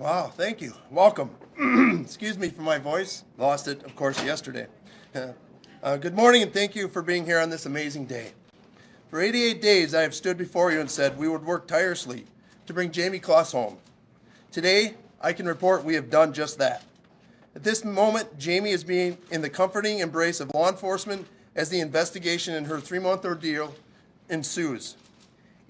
Wow, thank you. Welcome. Excuse me for my voice. Lost it, of course, yesterday. Good morning, and thank you for being here on this amazing day. For 88 days, I have stood before you and said we would work tirelessly to bring Jayme Closs home. Today, I can report we have done just that. At this moment, Jayme is being in the comforting embrace of law enforcement as the investigation in her 3-month ordeal ensues.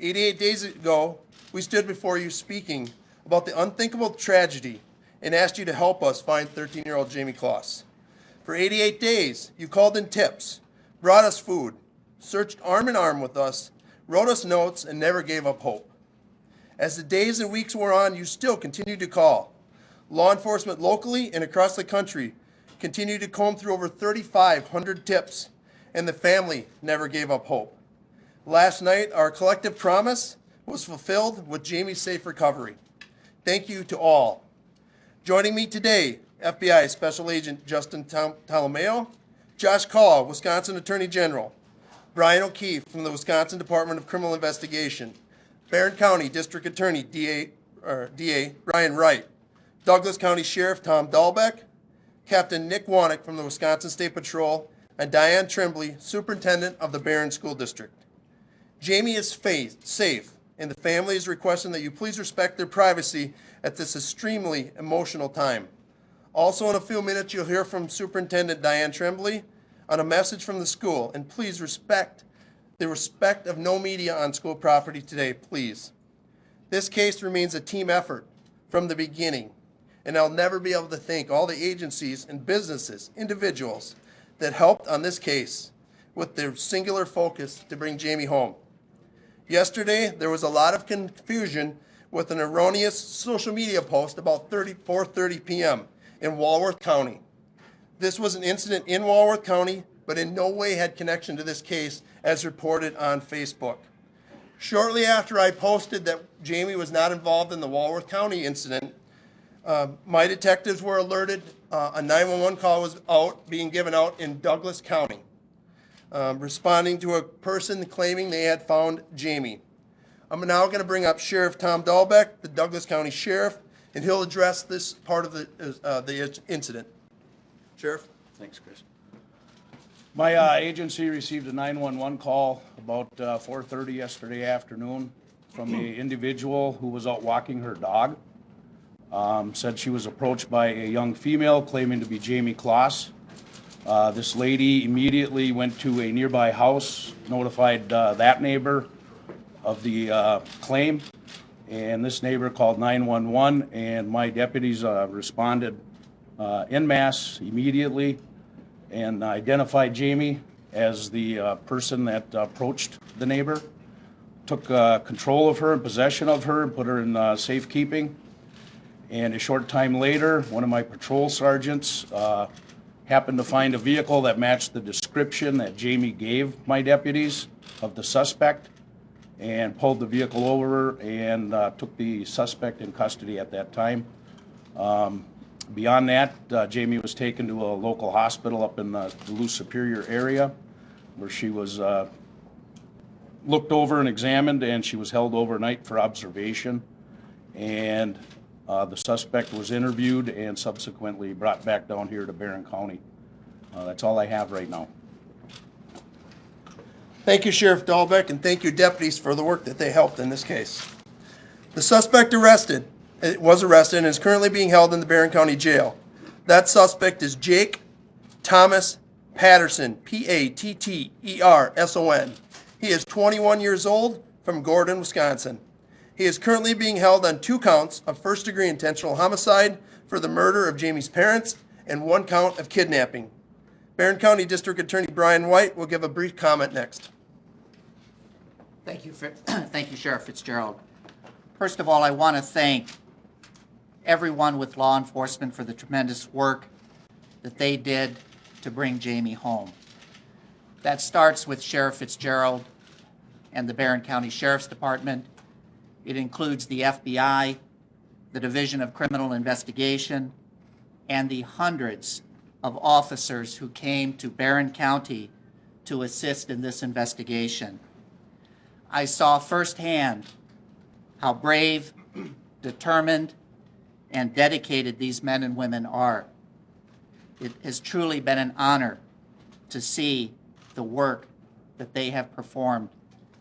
88 days ago, we stood before you speaking about the unthinkable tragedy and asked you to help us find 13-year-old Jayme Closs. For 88 days, you called in tips, brought us food, searched arm in arm with us, wrote us notes, and never gave up hope. As the days and weeks wore on, you still continued to call. Law enforcement locally and across the country continued to comb through over 3,500 tips, and the family never gave up hope. Last night, our collective promise was fulfilled with Jayme's safe recovery. Thank you to all. Joining me today, FBI Special Agent Justin Talomeo, Josh Call, Wisconsin Attorney General, Bryan O'Keefe from the Wisconsin Department of Criminal Investigation, Barron County District Attorney DA Ryan Wright, Douglas County Sheriff Tom Dahlbeck, Captain Nick Wanick from the Wisconsin State Patrol, and Diane Trembley, Superintendent of the Barron School District. Jayme is safe, and the family is requesting that you please respect their privacy at this extremely emotional time. Also, in a few minutes, you'll hear from Superintendent Diane Trembley on a message from the school, and please respect the respect of no media on school property today, please. This case remains a team effort from the beginning, and I'll never be able to thank all the agencies and businesses, individuals that helped on this case with their singular focus to bring Jayme home. Yesterday, there was a lot of confusion with an erroneous social media post about 4:30 p.m. in Walworth County. This was an incident in Walworth County, but in no way had connection to this case as reported on Facebook. Shortly after I posted that Jayme was not involved in the Walworth County incident, my detectives were alerted a 911 call was being given out in Douglas County, responding to a person claiming they had found Jayme. I'm now going to bring up Sheriff Tom Dahlbeck, the Douglas County Sheriff, and he'll address this part of the incident. Sheriff? Thanks, Chris. My agency received a 911 call about 4:30 yesterday afternoon from an individual who was out walking her dog. Said she was approached by a young female claiming to be Jayme Closs. This lady immediately went to a nearby house, notified that neighbor of the claim, and this neighbor called 911, and my deputies responded en masse immediately and identified Jayme as the person that approached the neighbor, took control of her and possession of her and put her in safekeeping. And a short time later, one of my patrol sergeants happened to find a vehicle that matched the description that Jayme gave my deputies of the suspect, and pulled the vehicle over and took the suspect in custody at that time. Beyond that, Jayme was taken to a local hospital up in the Duluth Superior area, where she was looked over and examined, and she was held overnight for observation. And the suspect was interviewed and subsequently brought back down here to Barron County. That's all I have right now. Thank you, Sheriff Dahlbeck, and thank you, deputies, for the work that they helped in this case. The suspect was arrested and is currently being held in the Barron County Jail. That suspect is Jake Thomas Patterson, Patterson. He is 21 years old from Gordon, Wisconsin. He is currently being held on 2 counts of first-degree intentional homicide for the murder of Jayme's parents and 1 count of kidnapping. Barron County District Attorney Bryan White will give a brief comment next. Thank you, Sheriff Fitzgerald. First of all, I want to thank everyone with law enforcement for the tremendous work that they did to bring Jayme home. That starts with Sheriff Fitzgerald and the Barron County Sheriff's Department. It includes the FBI, the Division of Criminal Investigation, and the hundreds of officers who came to Barron County to assist in this investigation. I saw firsthand how brave, determined, and dedicated these men and women are. It has truly been an honor to see the work that they have performed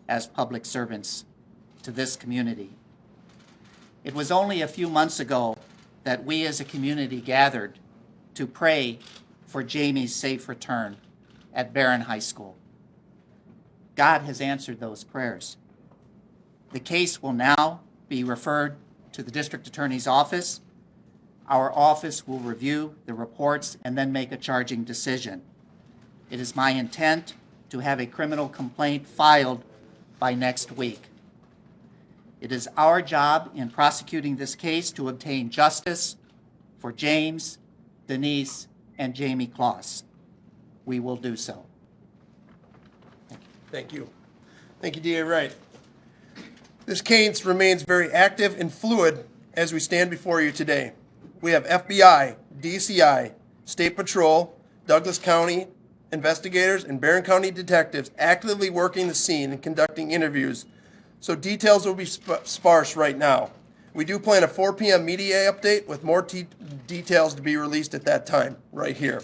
as public servants to this community. It was only a few months ago that we as a community gathered to pray for Jayme's safe return at Barron High School. God has answered those prayers. The case will now be referred to the District Attorney's Office. Our office will review the reports and then make a charging decision. It is my intent to have a criminal complaint filed by next week. It is our job in prosecuting this case to obtain justice for James, Denise, and Jayme Closs. We will do so. Thank you. Thank you, DA Wright. This case remains very active and fluid as we stand before you today. We have FBI, DCI, State Patrol, Douglas County investigators, and Barron County detectives actively working the scene and conducting interviews, so details will be sparse right now. We do plan a 4 p.m. media update with more details to be released at that time, right here.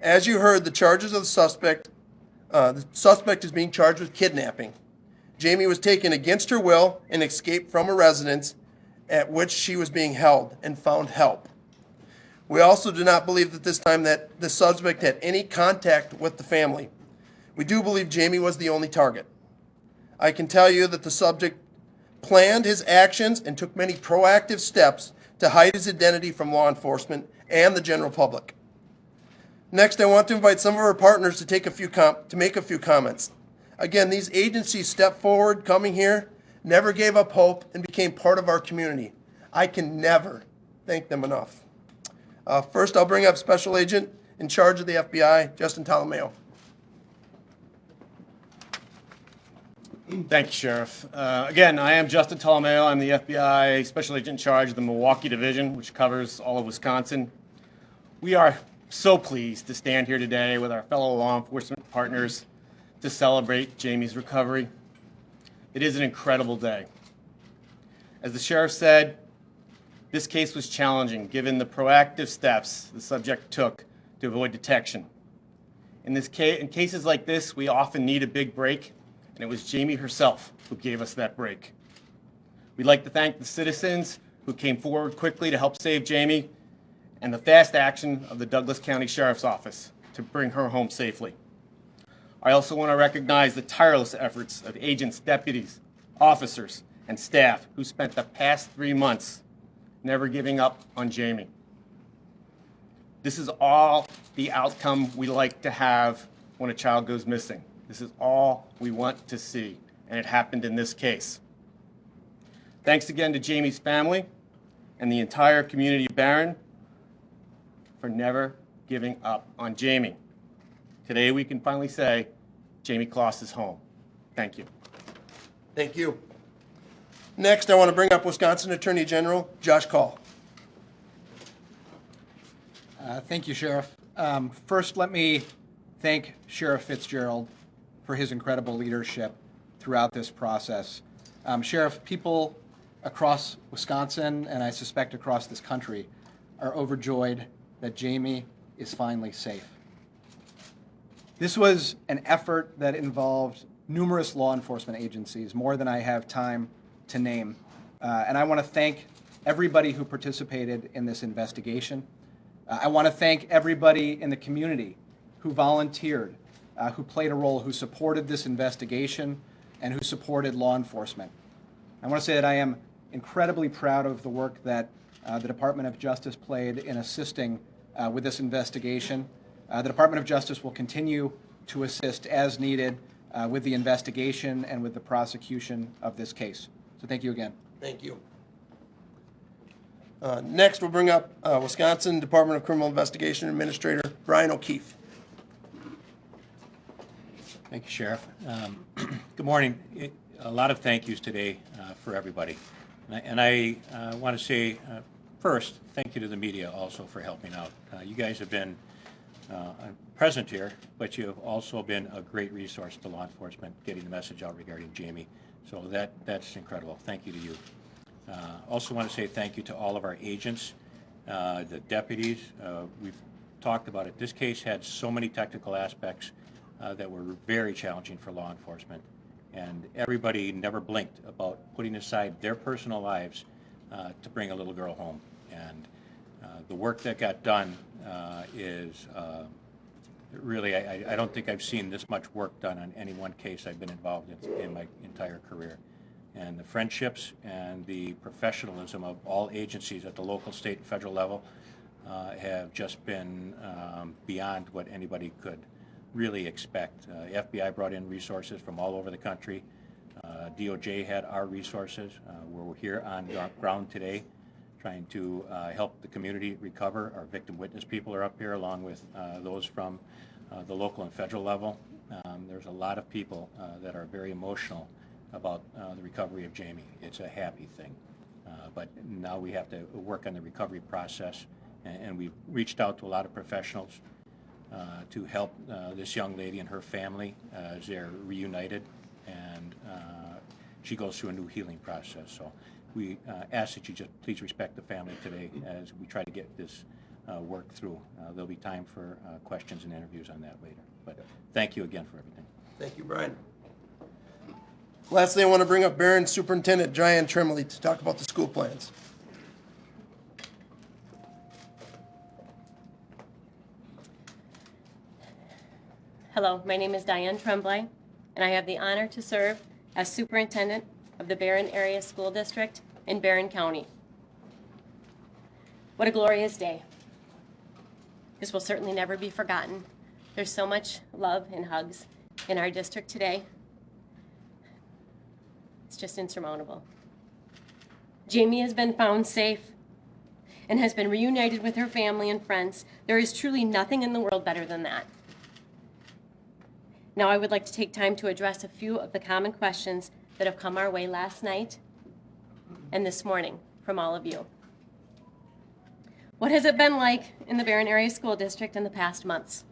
As you heard, the charges of the suspect is being charged with kidnapping. Jayme was taken against her will and escaped from a residence at which she was being held and found help. We also do not believe that this time that the suspect had any contact with the family. We do believe Jayme was the only target. I can tell you that the subject planned his actions and took many proactive steps to hide his identity from law enforcement and the general public. Next, I want to invite some of our partners to make a few comments. Again, these agencies stepped forward, coming here, never gave up hope, and became part of our community. I can never thank them enough. First, I'll bring up Special Agent in charge of the FBI, Justin Tolomeo. Thank you, Sheriff. Again, I am Justin Tolomeo. I'm the FBI Special Agent in charge of the Milwaukee Division, which covers all of Wisconsin. We are so pleased to stand here today with our fellow law enforcement partners to celebrate Jayme's recovery. It is an incredible day. As the sheriff said, this case was challenging given the proactive steps the subject took to avoid detection. In cases like this, we often need a big break, and it was Jayme herself who gave us that break. We'd like to thank the citizens who came forward quickly to help save Jayme, and the fast action of the Douglas County Sheriff's Office to bring her home safely. I also want to recognize the tireless efforts of agents, deputies, officers, and staff who spent the past 3 months never giving up on Jayme. This is all the outcome we like to have when a child goes missing. This is all we want to see, and it happened in this case. Thanks again to Jayme's family and the entire community of Barron for never giving up on Jayme. Today we can finally say Jayme Closs is home. Thank you. Thank you. Next, I want to bring up Wisconsin Attorney General Josh Call. Thank you, Sheriff. First, let me thank Sheriff Fitzgerald for his incredible leadership throughout this process. Sheriff, people across Wisconsin, and I suspect across this country, are overjoyed that Jayme is finally safe. This was an effort that involved numerous law enforcement agencies, more than I have time to name. And I want to thank everybody who participated in this investigation. I want to thank everybody in the community who volunteered, who played a role, who supported this investigation, and who supported law enforcement. I want to say that I am incredibly proud of the work that the Department of Justice played in assisting with this investigation. The Department of Justice will continue to assist as needed with the investigation and with the prosecution of this case. So thank you again. Thank you. Next, we'll bring up Wisconsin Department of Criminal Investigation Administrator Bryan O'Keefe. Thank you, Sheriff. Good morning. A lot of thank yous today for everybody. And I want to say, first, thank you to the media also for helping out. You guys have been present here, but you have also been a great resource to law enforcement getting the message out regarding Jayme. So that's incredible. Thank you to you. Also want to say thank you to all of our agents, the deputies. We've talked about it. This case had so many technical aspects that were very challenging for law enforcement. And everybody never blinked about putting aside their personal lives to bring a little girl home. And the work that got done is really, I don't think I've seen this much work done on any one case I've been involved in my entire career. And the friendships and the professionalism of all agencies at the local, state, and federal level have just been beyond what anybody could really expect. FBI brought in resources from all over the country. DOJ had our resources. We're here on ground today trying to help the community recover. Our victim witness people are up here along with those from the local and federal level. There's a lot of people that are very emotional about the recovery of Jayme. It's a happy thing. But now we have to work on the recovery process, and we've reached out to a lot of professionals to help this young lady and her family as they're reunited, and she goes through a new healing process. So we ask that you just please respect the family today as we try to get this work through. There'll be time for questions and interviews on that later. But thank you again for everything. Thank you, Bryan. Lastly, I want to bring up Barron Superintendent Jayme Closs to talk about the school plans. Hello, my name is Diane Tremblay, and I have the honor to serve as Superintendent of the Barron Area School District in Barron County. What a glorious day. This will certainly never be forgotten. There's so much love and hugs in our district today. It's just insurmountable. Jayme has been found safe and has been reunited with her family and friends. There is truly nothing in the world better than that. Now I would like to take time to address a few of the common questions that have come our way last night and this morning from all of you. What has it been like in the Barron Area School District in the past months?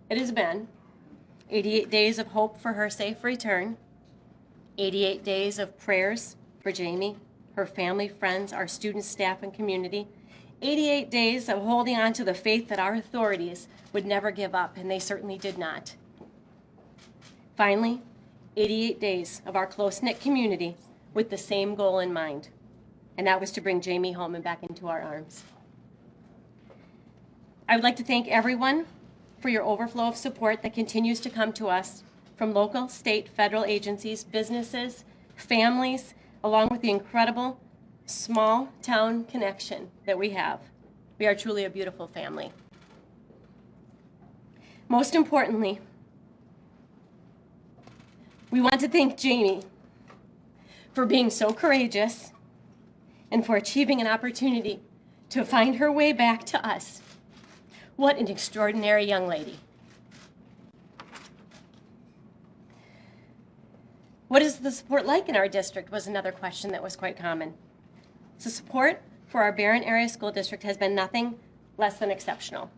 It has been 88 days of hope for her safe return, 88 days of prayers for Jayme, her family, friends, our students, staff, and community, 88 days of holding on to the faith that our authorities would never give up, and they certainly did not. Finally, 88 days of our close-knit community with the same goal in mind, and that was to bring Jayme home and back into our arms. I would like to thank everyone for your overflow of support that continues to come to us from local, state, federal agencies, businesses, families, along with the incredible small town connection that we have. We are truly a beautiful family. Most importantly, we want to thank Jayme for being so courageous and for achieving an opportunity to find her way back to us. What an extraordinary young lady. What is the support like in our district was another question that was quite common. The support for our Barron Area School District has been nothing less than exceptional.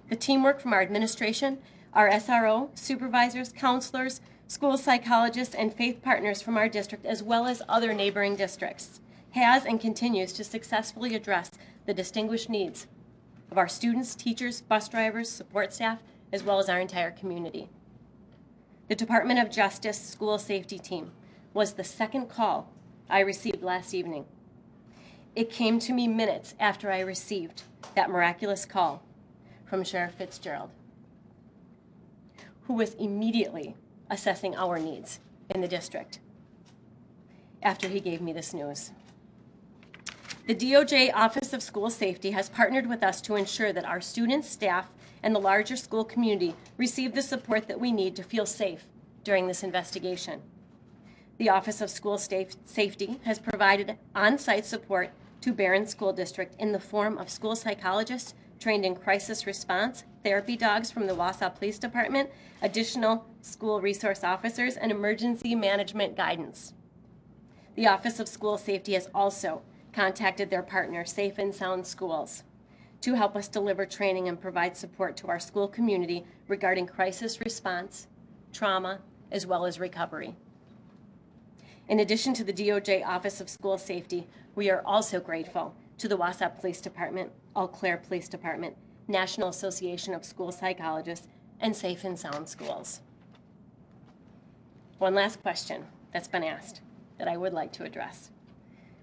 The teamwork from our administration, our SRO, supervisors, counselors, school psychologists, and faith partners from our district, as well as other neighboring districts, has and continues to successfully address the distinguished needs of our students, teachers, bus drivers, support staff, as well as our entire community. The Department of Justice School Safety Team was the second call I received last evening. It came to me minutes after I received that miraculous call from Sheriff Fitzgerald, who was immediately assessing our needs in the district after he gave me this news. The DOJ Office of School Safety has partnered with us to ensure that our students, staff, and the larger school community receive the support that we need to feel safe during this investigation. The Office of School Safety has provided on-site support to Barron School District in the form of school psychologists trained in crisis response, therapy dogs from the Wausau Police Department, additional school resource officers, and emergency management guidance. The Office of School Safety has also contacted their partner, Safe and Sound Schools, to help us deliver training and provide support to our school community regarding crisis response, trauma, as well as recovery. In addition to the DOJ Office of School Safety, we are also grateful to the Wausau Police Department, Eau Claire Police Department, National Association of School Psychologists, and Safe and Sound Schools. One last question that's been asked that I would like to address.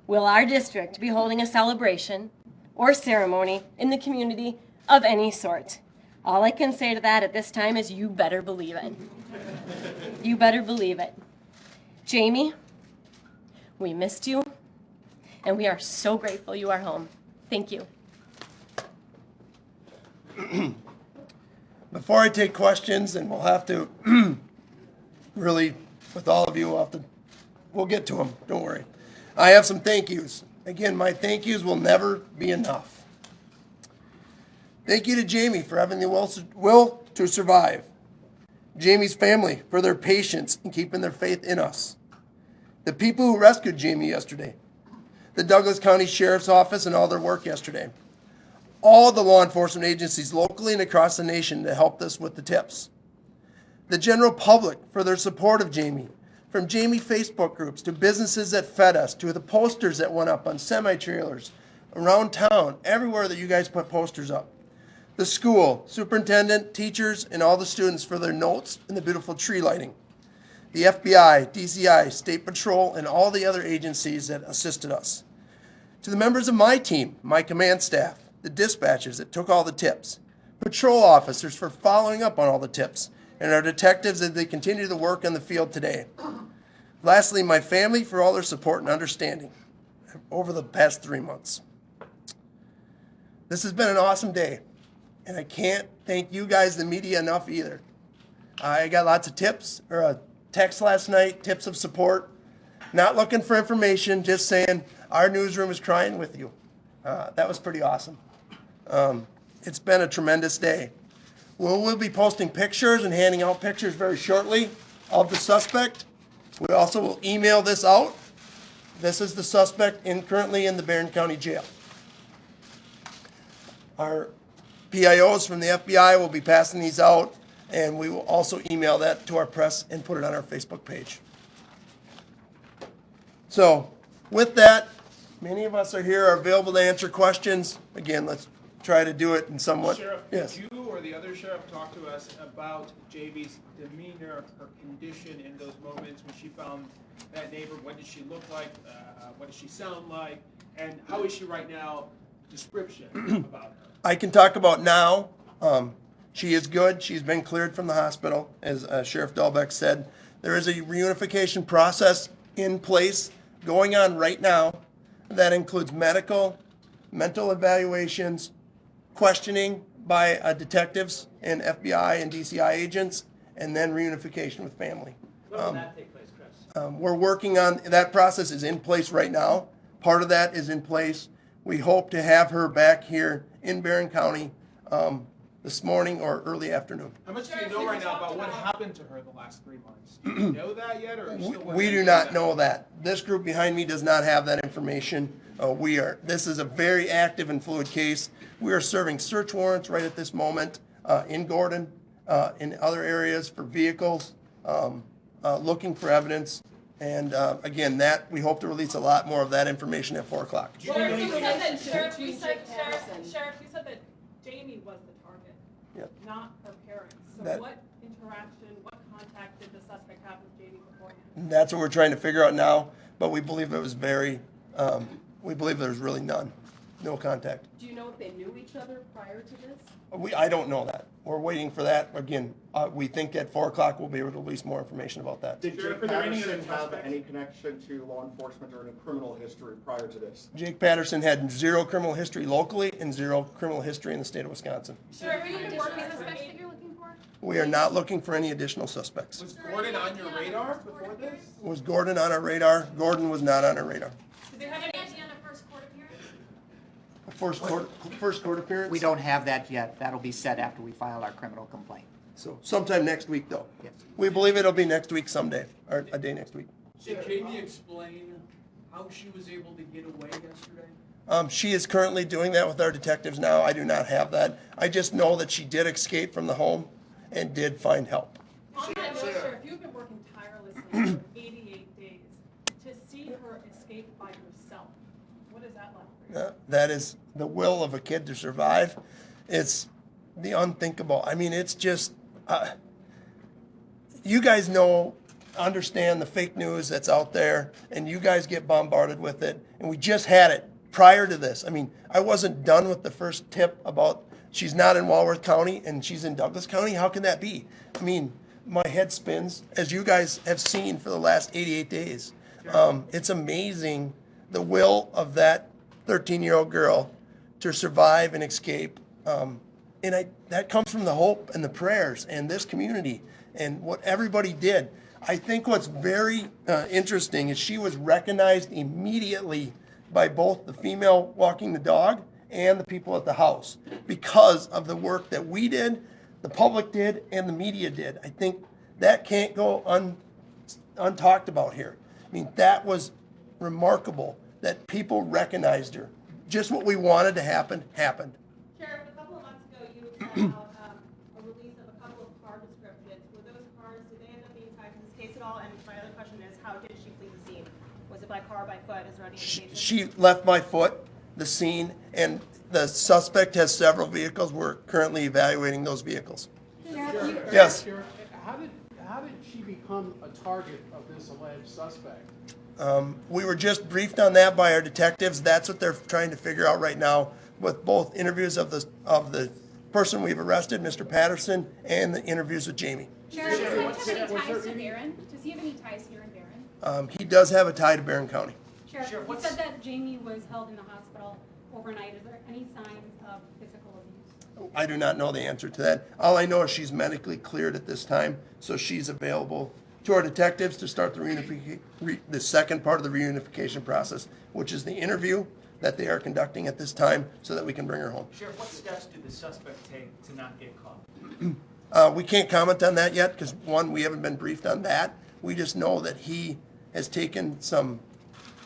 Will our district be holding a celebration or ceremony in the community of any sort? All I can say to that at this time is you better believe it. You better believe it. Jayme, we missed you, and we are so grateful you are home. Thank you. Before I take questions, and we'll have to really, with all of you, we'll get to them, don't worry. I have some thank yous. Again, my thank yous will never be enough. Thank you to Jayme for having the will to survive. Jayme's family for their patience in keeping their faith in us. The people who rescued Jayme yesterday. The Douglas County Sheriff's Office and all their work yesterday. All the law enforcement agencies locally and across the nation that helped us with the tips. The general public for their support of Jayme. From Jayme Facebook groups to businesses that fed us to the posters that went up on semi-trailers around town, everywhere that you guys put posters up. The school, superintendent, teachers, and all the students for their notes and the beautiful tree lighting. The FBI, DCI, State Patrol, and all the other agencies that assisted us. To the members of my team, my command staff, the dispatchers that took all the tips, patrol officers for following up on all the tips, and our detectives as they continue to work in the field today. Lastly, my family for all their support and understanding over the past 3 months. This has been an awesome day, and I can't thank you guys, the media, enough either. I got lots of tips, or a text last night, tips of support. Not looking for information, just saying our newsroom is crying with you. That was pretty awesome. It's been a tremendous day. We'll be posting pictures and handing out pictures very shortly of the suspect. We also will email this out. This is the suspect currently in the Barron County Jail. Our PIOs from the FBI will be passing these out, and we will also email that to our press and put it on our Facebook page. So with that, many of us are available to answer questions. Again, let's try to do it in somewhat. Sheriff, Yes. did you or the other sheriff talk to us about Jayme's demeanor, her condition in those moments when she found that neighbor? What did she look like? What does she sound like? And how is she right now? Description about her. I can talk about now. She is good. She's been cleared from the hospital, as Sheriff Dahlbeck said. There is a reunification process in place going on right now that includes medical, mental evaluations, questioning by detectives and FBI and DCI agents, and then reunification with family. When will that take place, Chris? We're working on, that process is in place right now. Part of that is in place. We hope to have her back here in Barron County this morning or early afternoon. How much do you know right now about what happened to her the last 3 months? Do you know that yet, or are you still We do not know that. This group behind me does not have that information. This is a very active and fluid case. We are serving search warrants right at this moment in Gordon, in other areas for vehicles, looking for evidence. And again, that we hope to release a lot more of that information at 4 o'clock. Sheriff, you said that Jayme was the target, Yep. not her parents. So That- what interaction, what contact did the suspect have with Jayme beforehand? That's what we're trying to figure out now, but we believe it was we believe there's really none, no contact. Do you know if they knew each other prior to this? I don't know that. We're waiting for that. Again, we think at 4 o'clock we'll be able to release more information about that. Did Sheriff, Jake are there any other Patterson have suspects? any connection to law enforcement or any criminal history prior to this? Jake Patterson had 0 criminal history locally and 0 criminal history in the state of Wisconsin. Sheriff, are you working suspects that you're looking for? We are not looking for any additional suspects. Was Gordon on your radar before this? Was Gordon on our radar? Gordon was not on our radar. Did they have any idea on a first court appearance? First court appearance? We don't have that yet. That'll be set after we file our criminal complaint. So sometime next week though. Yes. We believe it'll be next week someday, or a day next week. Did Jayme explain how she was able to get away yesterday? She is currently doing that with our detectives now. I do not have that. I just know that she did escape from the home and did find help. On that note, Sheriff, you've been working tirelessly for 88 days. That is the will of a kid to survive. It's the unthinkable. I mean, it's just, you guys understand the fake news that's out there, and you guys get bombarded with it. And we just had it prior to this. I mean, I wasn't done with the first tip about she's not in Walworth County and she's in Douglas County. How can that be? I mean, my head spins, as you guys have seen for the last 88 days. It's amazing the will of that 13-year-old girl to survive and escape. That comes from the hope and the prayers and this community and what everybody did. I think what's very interesting is she was recognized immediately by both the female walking the dog and the people at the house because of the work that we did, the public did, and the media did. I think that can't go untalked about here. I mean, that was remarkable that people recognized her. Just what we wanted to happen, happened. Sheriff, a couple of months ago, you had sent out a release of a couple of car descriptions. Were those cars, did they end up being tied to this case at all? And my other question is, how did she flee the scene? Was it by car, by foot? Is there any indication? She left by foot the scene, and the suspect has several vehicles. We're currently evaluating those vehicles. Yes. Sheriff, how did she become a target of this alleged suspect? We were just briefed on that by our detectives. That's what they're trying to figure out right now with both interviews of the person we've arrested, Mr. Patterson, and the interviews with Jayme. Sheriff, does he have any ties to Barron? Does he have any ties here in Barron? He does have a tie to Barron County. Sheriff, you said that Jayme was held in the hospital overnight. Is there any signs of physical abuse? I do not know the answer to that. All I know is she's medically cleared at this time, so she's available to our detectives to start the second part of the reunification process, which is the interview that they are conducting at this time so that we can bring her home. Sheriff, what steps did the suspect take to not get caught? We can't comment on that yet because, one, we haven't been briefed on that. We just know that he has taken some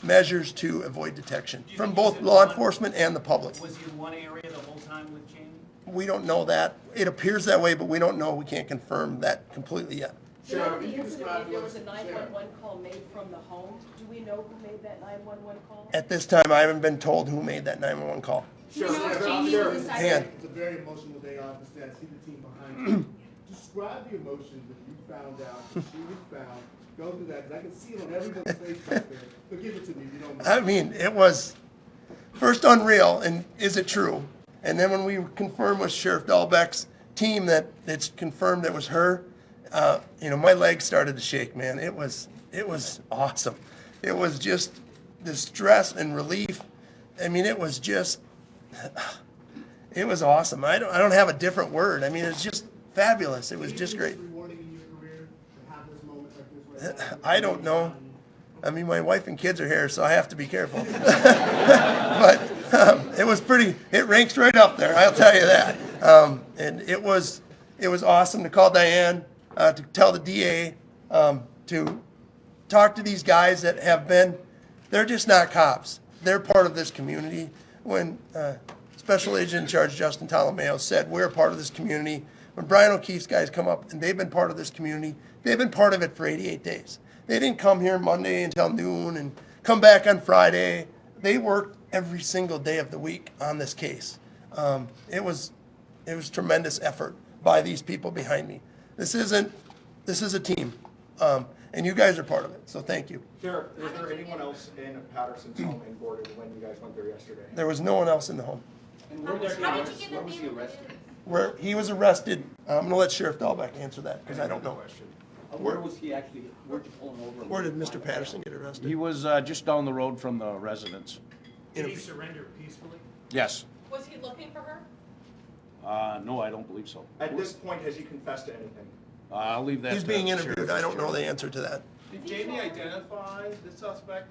measures to avoid detection from both law enforcement and the public. Was he in one area the whole time with Jayme? We don't know that. It appears that way, but we don't know. We can't confirm that completely yet. Sheriff, the incident, if there was a 911 call made from the home, do we know who made that 911 call? At this time, I haven't been told who made that 911 call. Sheriff, And It's a very emotional day, officer. I see the team behind you. Describe the emotions that you found out that she was found. Go through that, because I can see it on everyone's face back there. But give it to me if you don't mind. I mean, it was first unreal, and is it true? And then when we confirmed with Sheriff Dahlbeck's team that it's confirmed it was her, my legs started to shake, man. It was awesome. It was just the stress and relief. I mean, it was awesome. I don't have a different word. I mean, it's just fabulous. It was just great. Rewarding in your career to have this moment like this right now? I don't know. I mean, my wife and kids are here, so I have to be careful. But it was it ranks right up there, I'll tell you that. And it was awesome to call Diane, to tell the DA, to talk to these guys that they're just not cops. They're part of this community. When Special Agent in Charge Justin Tolomeo said, we're a part of this community, when Brian O'Keefe's guys come up and they've been part of this community, they've been part of it for 88 days. They didn't come here Monday until noon and come back on Friday. They worked every single day of the week on this case. It was tremendous effort by these people behind me. This is a team, and you guys are part of it, so thank you. Sheriff, is there anyone else in Patterson's home in Gordon when you guys went there yesterday? There was no one else in the home. And where did he arrested? Where he was arrested, I'm going to let Sheriff Dahlbeck answer that because I don't know. Where was he actually, where'd you pull him over? Where did Mr. Patterson get arrested? He was just down the road from the residence. Did he surrender peacefully? Yes. Was he looking for her? No, I don't believe so. At this point, has he confessed to anything? I'll leave that He's to being Sheriff interviewed. I don't know the answer to that. Did Jayme identify the suspect,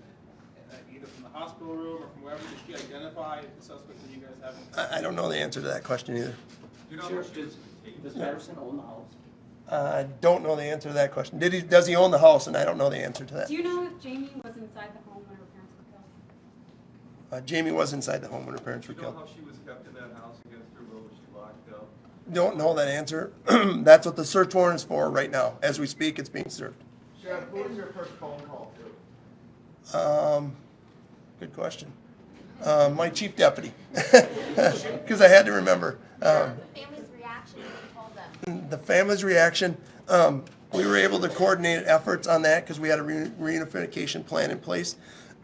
either from the hospital room or from wherever? Did she identify the suspect that you guys haven't? I don't know the answer to that question either. Sheriff, does Patterson own the house? I don't know the answer to that question. Does he own the house? And I don't know the answer to that. Do you know if Jayme was inside the home when her parents were killed? Jayme was inside the home when her parents were Do you know killed. how she was kept in that house against her will? Was she locked up? Don't know that answer. That's what the search warrant is for right now. As we speak, it's being served. Sheriff, who was your first phone call to? Good question. My chief deputy, because I had to remember. The family's reaction when you told them. The family's reaction, we were able to coordinate efforts on that because we had a reunification plan in place.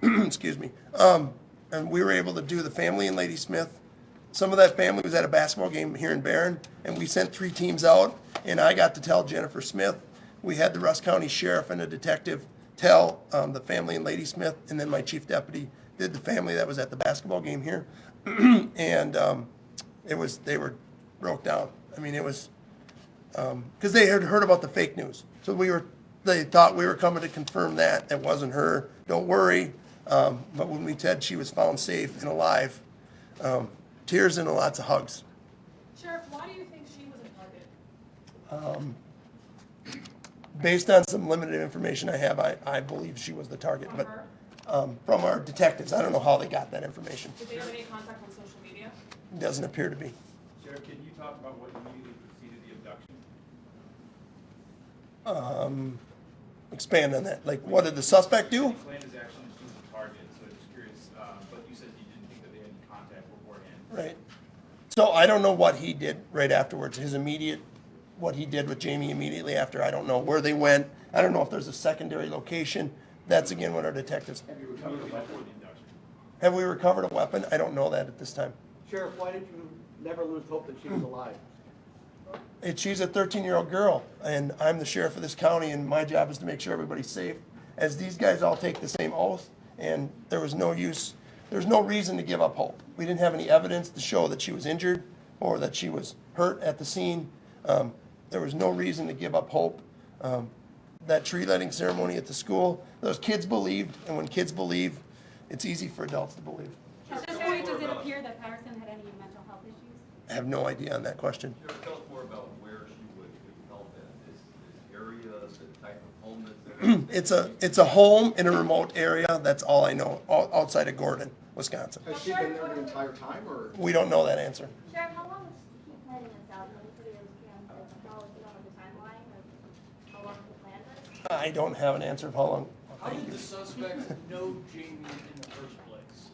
Excuse me. And we were able to do the family in Lady Smith. Some of that family was at a basketball game here in Barron, and we sent 3 teams out, and I got to tell Jennifer Smith. We had the Rusk County Sheriff and a detective tell the family in Lady Smith, and then my chief deputy did the family that was at the basketball game here. And they were broke down. I mean, it was, because they had heard about the fake news. So they thought we were coming to confirm that. It wasn't her. Don't worry. But when we said she was found safe and alive, tears and lots of hugs. Sheriff, why do you think she was a target? Based on some limited information I have, I believe she was the target. From But her? from our detectives, I don't know how they got that information. Did they have any contact on social media? It doesn't appear to be. Sheriff, can you talk about what immediately preceded the abduction? Expand on that. Like, what did the suspect do? He claimed his actions she was a target, so I'm just curious, but you said you didn't think that they had any contact beforehand. Right. So I don't know what he did right afterwards. What he did with Jayme immediately after. I don't know where they went. I don't know if there's a secondary location. That's again what our detectives. Have you recovered a weapon? Have we recovered a weapon? I don't know that at this time. Sheriff, why did you never lose hope that she was alive? She's a 13-year-old girl, and I'm the sheriff of this county, and my job is to make sure everybody's safe. As these guys all take the same oath, and there's no reason to give up hope. We didn't have any evidence to show that she was injured or that she was hurt at the scene. There was no reason to give up hope. That tree lighting ceremony at the school, those kids believed, and when kids believe, it's easy for adults to believe. At this point, does it appear that Patterson had any mental health issues? I have no idea on that question. Sheriff, tell us more about where she would be held at. This area, the type of home that's there. It's a home in a remote area. That's all I know, outside of Gordon, Wisconsin. Has she been there the entire time, or? We don't know that answer. Sheriff, how long was he planning this out? You said it was how, you don't know the timeline of how long he planned this? I don't have an answer of how long. How did the suspect know Jayme in the first place?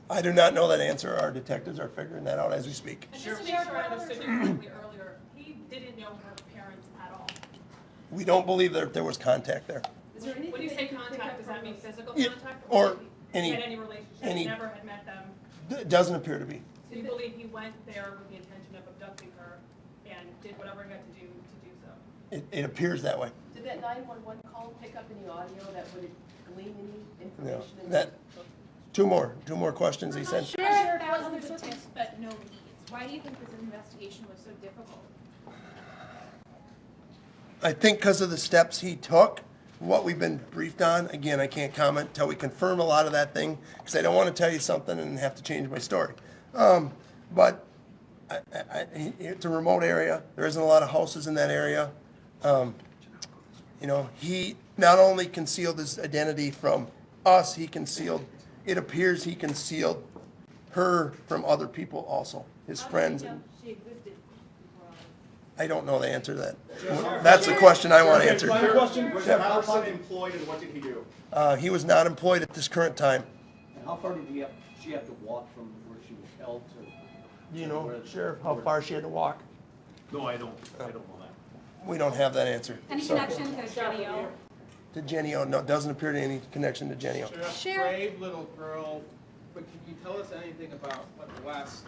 I do not know that answer. Our detectives are figuring that out as we speak. And just to make sure I understood you correctly earlier, he didn't know her parents at all. We don't believe that there was contact there. Is there anything when you say contact, does that mean physical Yeah, contact? or he any- had any relationship, any- he never had met them? It doesn't appear to be. So you believe he went there with the intention of abducting her and did whatever he had to do so? It appears that way. Did that 911 call pick up any audio that would glean any No, information? that, two more questions he sent. Sheriff, thousands of tips, but no leads. Why do you think this investigation was so difficult? I think because of the steps he took, what we've been briefed on, again, I can't comment until we confirm a lot of that thing, because I don't want to tell you something and have to change my story. But it's a remote area. There isn't a lot of houses in that area. He not only concealed his identity from us, it appears he concealed her from other people also, his friends. She existed before all this. I don't know the answer to that. That's the question I want answered. Final question. Was Patterson employed, and what did he do? He was not employed at this current time. And how far did she have to walk from where she was held to? Do you know, Sheriff, how far she had to walk? No, I don't know that. We don't have that answer. Any Sorry. connection to Jenny O? To Jenny O, no, it doesn't appear to any connection to Jenny O. Sheriff, brave little girl, but can you tell us anything about what the last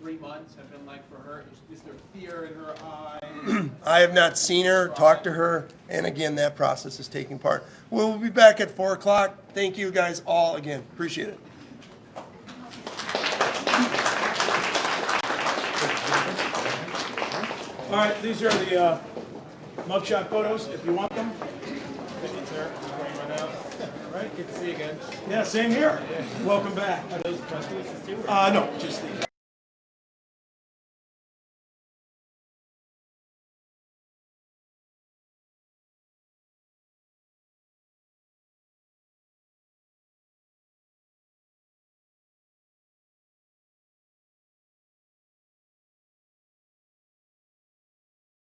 3 months have been like for her? Is there fear in her eyes? I have not seen her, talked to her, and again, that process is taking part. We'll be back at 4 o'clock. Thank you guys all again. Appreciate it. All right, these are the mugshot photos, if you want them. Right, good to see you again. Yeah, same here. Welcome back. Are those press releases too? No, just these.